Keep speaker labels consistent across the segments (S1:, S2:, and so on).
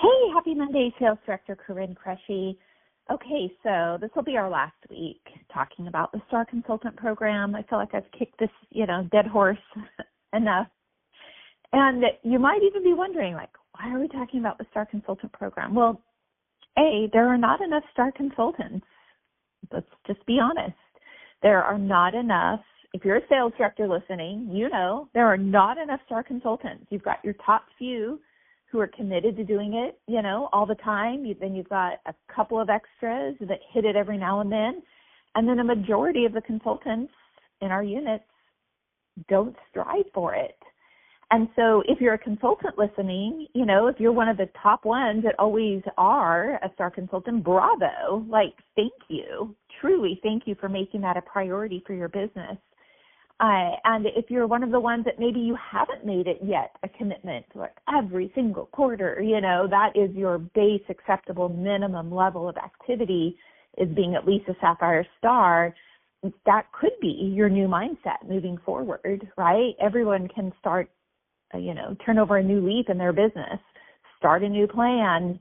S1: Hey, happy Monday, Sales Director Corrin Cresci. Okay, so this will be our last week talking about the Star Consultant Program. I feel like I've kicked this, dead horse enough. And you might even be wondering, why are we talking about the Star Consultant Program? Well, A, there are not enough Star Consultants. Let's just be honest. There are not enough. If you're a sales director listening, there are not enough Star Consultants. You've got your top few who are committed to doing it, all the time. Then you've got a couple of extras that hit it every now and then. And then a majority of the consultants in our units don't strive for it. And so if you're a consultant listening, if you're one of the top ones that always are a Star Consultant, bravo. Thank you. Truly, thank you for making that a priority for your business. And if you're one of the ones that maybe you haven't made it yet a commitment to every single quarter, that is your base acceptable minimum level of activity is being at least a Sapphire Star. That could be your new mindset moving forward, right? Everyone can start, turn over a new leaf in their business, start a new plan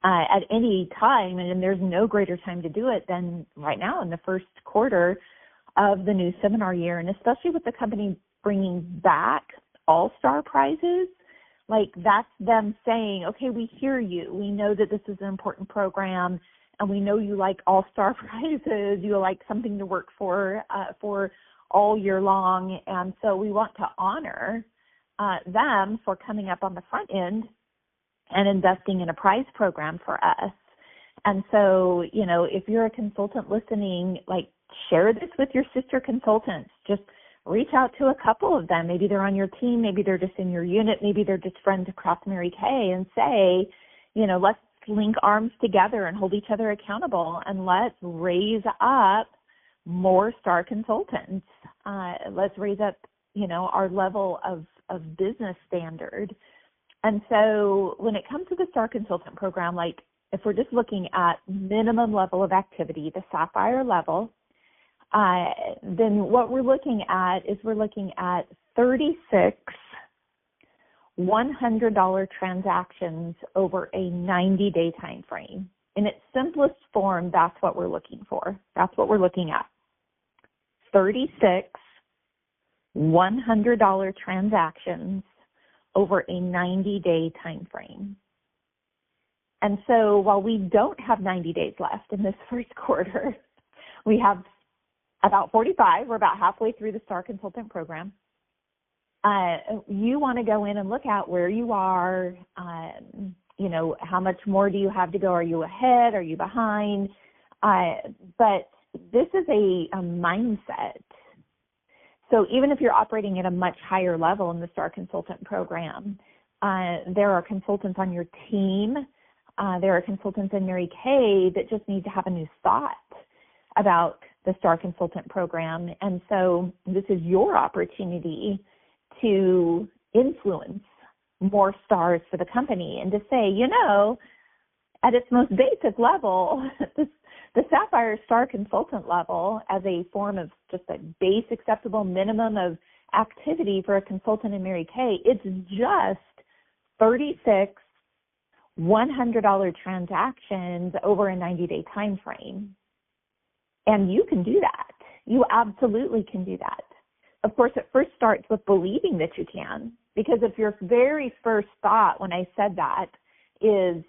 S1: at any time. And there's no greater time to do it than right now in the first quarter of the new seminar year, and especially with the company bringing back all-star prizes, that's them saying, okay, we hear you. We know that this is an important program, and we know you like all-star prizes. You like something to work for all year long, and so we want to honor them for coming up on the front end and investing in a prize program for us. And so, if you're a consultant listening, share this with your sister consultants. Just reach out to a couple of them. Maybe they're on your team. Maybe they're just in your unit. Maybe they're just friends across Mary Kay, and say, let's link arms together and hold each other accountable, and let's raise up more Star Consultants. Let's raise up, our level of business standard. And so when it comes to the Star Consultant Program, if we're just looking at minimum level of activity, the Sapphire level, then what we're looking at is 36 $100 transactions over a 90-day time frame. In its simplest form, that's what we're looking for. That's what we're looking at. 36 $100 transactions over a 90-day time frame. And so while we don't have 90 days left in this first quarter, we have about 45. We're about halfway through the Star Consultant Program. You want to go in and look at where you are, how much more do you have to go? Are you ahead? Are you behind? But this is a mindset. So even if you're operating at a much higher level in the Star Consultant Program, there are consultants on your team. There are consultants in Mary Kay that just need to have a new thought about the Star Consultant Program. And so this is your opportunity to influence more stars for the company and to say, at its most basic level, the Sapphire Star Consultant level as a form of just a base acceptable minimum of activity for a consultant in Mary Kay, it's just 36 $100 transactions over a 90-day time frame. And you can do that. You absolutely can do that. Of course, it first starts with believing that you can, because if your very first thought when I said that is,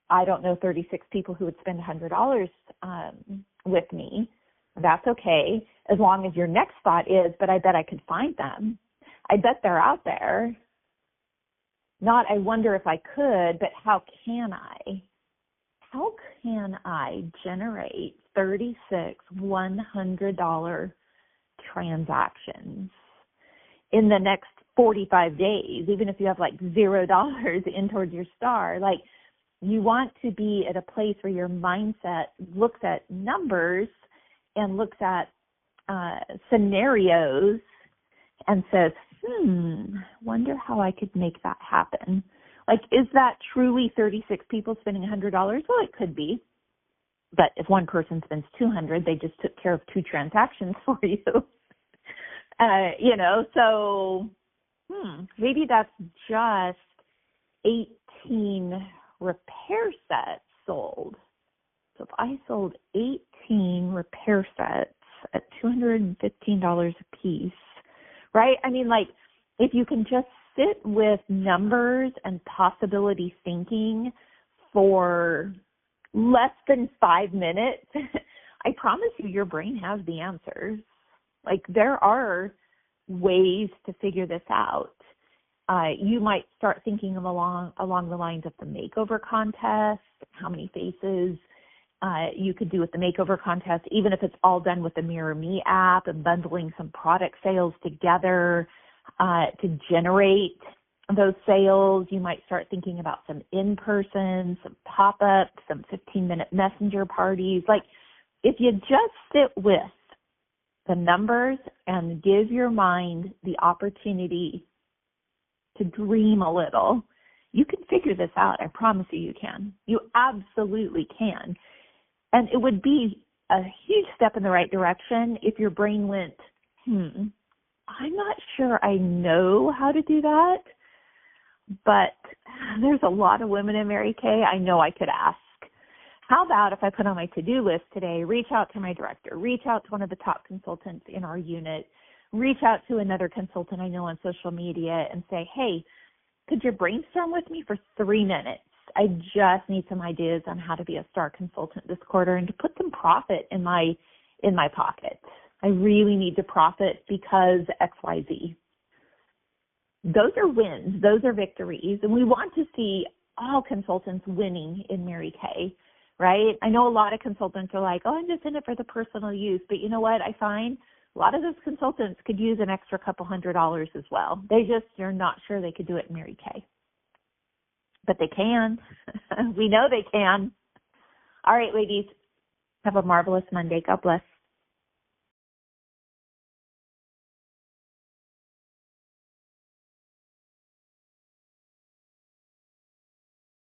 S1: I don't know 36 people who would spend $100 with me, that's okay, as long as your next thought is, but I bet I could find them. I bet they're out there. Not, I wonder if I could, but how can I? How can I generate 36 $100 transactions in the next 45 days, even if you have $0 in towards your star? You want to be at a place where your mindset looks at numbers and looks at scenarios and says, wonder how I could make that happen. Is that truly 36 people spending $100? Well, it could be. But if one person spends $200, they just took care of 2 transactions for you. So maybe that's just 18 repair sets sold. So if I sold 18 repair sets at $215 a piece, right? I mean, like, if you can just sit with numbers and possibility thinking for less than 5 minutes, I promise you your brain has the answers. Like, there are ways to figure this out. You might start thinking of along the lines of the makeover contest, how many faces you could do with the makeover contest, even if it's all done with the Mirror Me app and bundling some product sales together to generate those sales. You might start thinking about some in-person, some pop-ups, some 15-minute messenger parties. Like, if you just sit with the numbers and give your mind the opportunity to dream a little, you can figure this out. I promise you can. You absolutely can. And it would be a huge step in the right direction if your brain went, I'm not sure I know how to do that, but there's a lot of women in Mary Kay I know I could ask. How about if I put on my to-do list today, reach out to my director, reach out to one of the top consultants in our unit, reach out to another consultant I know on social media and say, hey, could you brainstorm with me for 3 minutes? I just need some ideas on how to be a star consultant this quarter and to put some profit in my pocket. I really need to profit because XYZ. Those are wins. Those are victories. And we want to see all consultants winning in Mary Kay, right? I know a lot of consultants are like, I'm just in it for the personal use. But you know what? I find a lot of those consultants could use an extra couple $100 as well. They're not sure they could do it in Mary Kay. But they can. We know they can. All right, ladies. Have a marvelous Monday. God bless.